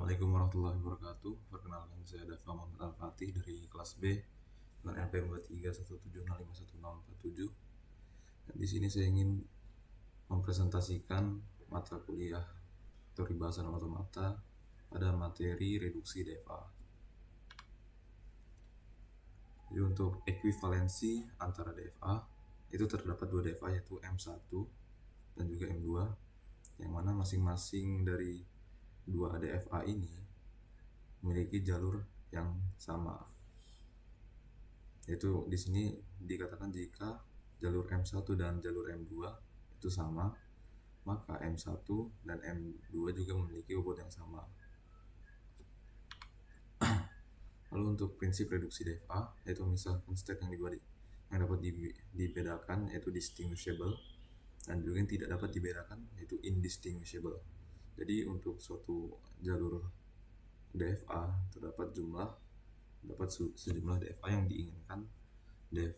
Assalamualaikum warahmatullahi wabarakatuh. Perkenalkan, saya Dafa Muhammad Al-Fatih dari kelas B dengan NPM 2317651047. Dan di sini saya ingin mempresentasikan mata kuliah teori bahasa dan otomata pada materi reduksi DFA. Jadi untuk ekuivalensi antara DFA itu terdapat dua DFA, yaitu M1 dan juga M2, yang mana masing-masing dari dua DFA ini memiliki jalur yang sama. Yaitu di sini dikatakan jika jalur M1 dan jalur M2 itu sama, maka M1 dan M2 juga memiliki bobot yang sama. Lalu untuk prinsip reduksi DFA, yaitu misalkan state yang dapat dibedakan yaitu distinguishable, dan juga yang tidak dapat dibedakan yaitu indistinguishable. Jadi untuk suatu jalur DFA terdapat sejumlah DFA yang diinginkan DFA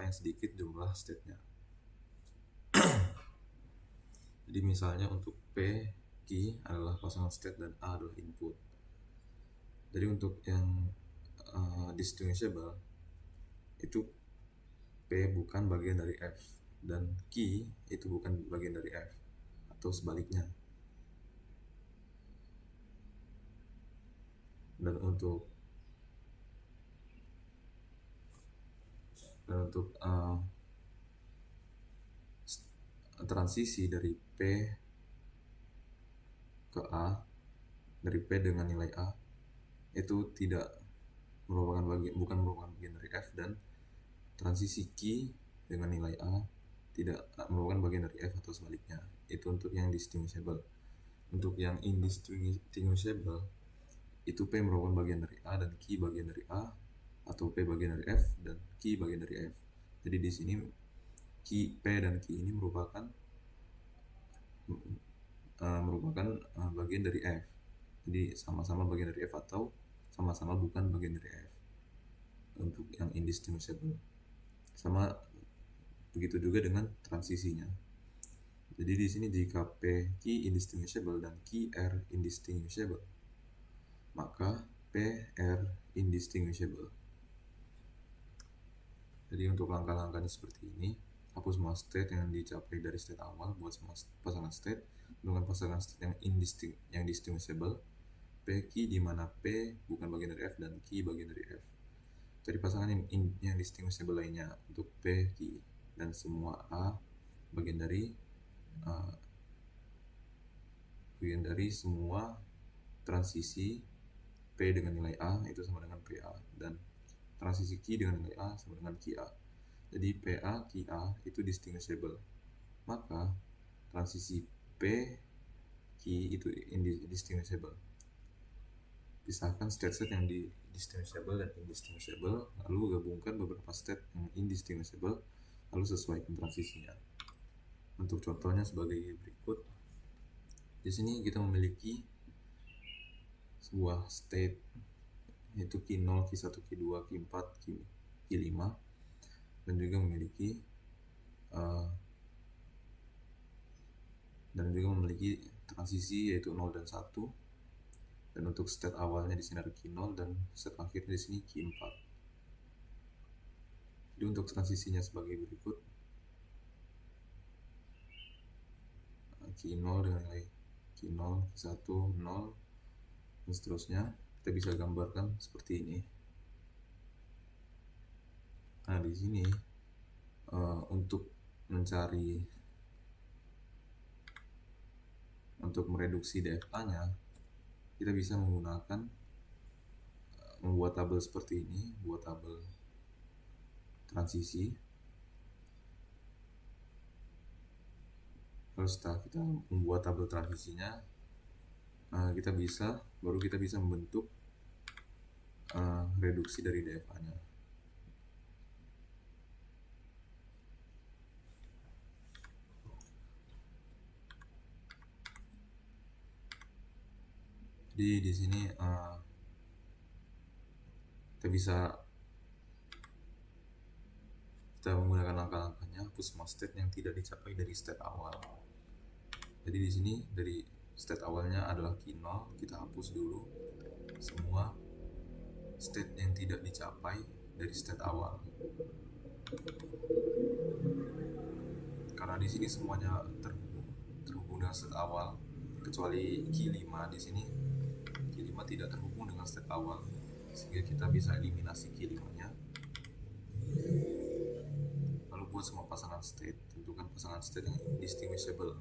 yang sedikit jumlah state-nya. Jadi misalnya untuk P, Q adalah pasangan state dan A adalah input. Jadi untuk yang distinguishable itu P bukan bagian dari F dan Q itu bukan bagian dari F, atau sebaliknya. Dan untuk transisi dari P ke A, dari P dengan nilai A, itu bukan merupakan bagian dari F, dan transisi Q dengan nilai A tidak merupakan bagian dari F atau sebaliknya. Itu untuk yang distinguishable. Untuk yang indistinguishable itu P merupakan bagian dari A dan Q bagian dari A, atau P bagian dari F dan Q bagian dari F. Jadi di sini P dan Q ini merupakan bagian dari F. Jadi sama-sama bagian dari F atau sama-sama bukan bagian dari F. Untuk yang indistinguishable. Sama begitu juga dengan transisinya. Jadi di sini jika P Q indistinguishable dan QR indistinguishable, maka PR indistinguishable. Jadi untuk langkah-langkahnya seperti ini: hapus semua state yang dicapai dari state awal, buat semua pasangan state dengan pasangan state yang distinguishable. PQ di mana P bukan bagian dari F dan Q bagian dari F. Jadi pasangan yang distinguishable lainnya untuk P, Q, dan semua A bagian dari semua transisi P dengan nilai A itu sama dengan PA, dan transisi Q dengan nilai A sama dengan QA. Jadi PA, QA itu distinguishable, maka transisi P, Q itu indistinguishable. Pisahkan state-state yang distinguishable dan indistinguishable, lalu gabungkan beberapa state yang indistinguishable, lalu sesuaikan transisinya. Untuk contohnya sebagai berikut. Di sini kita memiliki sebuah state yaitu Q0, Q1, Q2, Q4, Q5, dan juga memiliki transisi yaitu 0 dan 1. Dan untuk state awalnya di sini ada Q0 dan state akhirnya di sini Q4. Jadi untuk transisinya sebagai berikut: Q0 dengan nilai Q0, Q1, 0, dan seterusnya. Kita bisa gambarkan seperti ini. Nah, di sini untuk mereduksi DFA-nya, kita bisa membuat tabel seperti ini, buat tabel transisi. Lalu setelah kita membuat tabel transisinya, kita bisa membentuk reduksi dari DFA-nya. Jadi di sini kita menggunakan langkah-langkahnya: hapus semua state yang tidak dicapai dari state awal. Jadi di sini dari state awalnya adalah key 0, kita hapus dulu semua state yang tidak dicapai dari state awal. Karena di sini semuanya terhubung dengan state awal, kecuali key 5 di sini. Key 5 tidak terhubung dengan state awal, sehingga kita bisa eliminasi key 5-nya. Lalu buat semua pasangan state, tentukan pasangan state yang indistinguishable.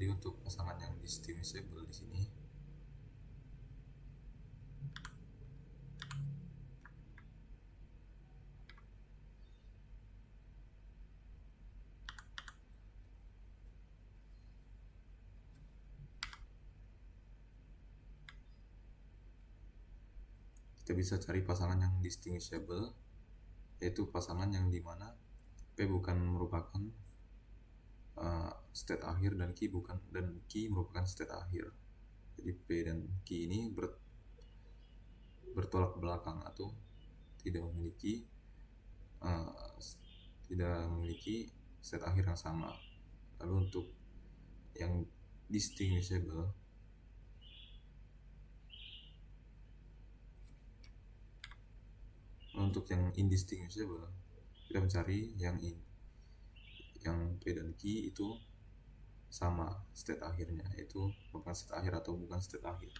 Jadi untuk pasangan yang distinguishable di sini, kita bisa cari pasangan yang distinguishable, yaitu pasangan yang dimana P bukan merupakan state akhir dan Q merupakan state akhir. Jadi P dan Q ini bertolak belakang atau tidak memiliki state akhir yang sama. Lalu untuk yang distinguishable, untuk yang indistinguishable kita mencari yang P dan Q itu sama state akhirnya, yaitu bukan state akhir atau bukan state akhir.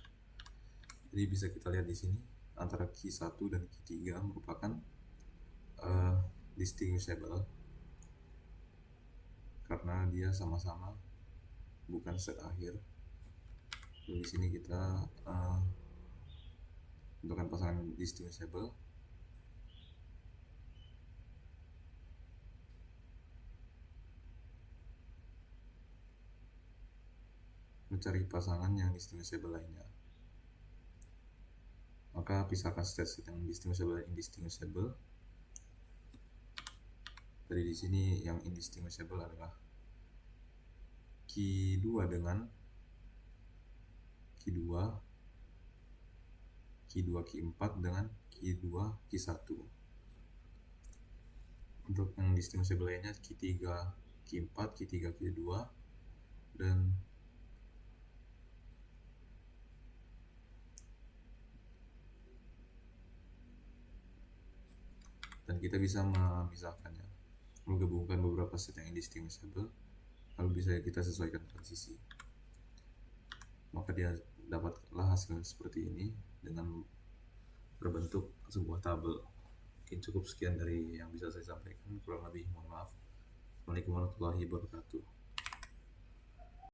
Jadi bisa kita lihat di sini antara Q1 dan Q3 merupakan distinguishable karena dia sama-sama bukan state akhir. Lalu di sini kita tentukan pasangan distinguishable. Mencari pasangan yang distinguishable lainnya. Maka pisahkan state yang distinguishable dan indistinguishable. Dari di sini yang indistinguishable adalah Q2 dengan Q2, Q4 dengan Q2, Q1. Untuk yang distinguishable lainnya Q3, Q4, Q3, Q2, dan kita bisa memisahkannya, menggabungkan beberapa set yang indistinguishable, lalu bisa kita sesuaikan transisi. Maka dia dapatlah hasil seperti ini dengan berbentuk sebuah tabel. Mungkin cukup sekian dari yang bisa saya sampaikan, kurang lebih mohon maaf. Assalamualaikum warahmatullahi wabarakatuh.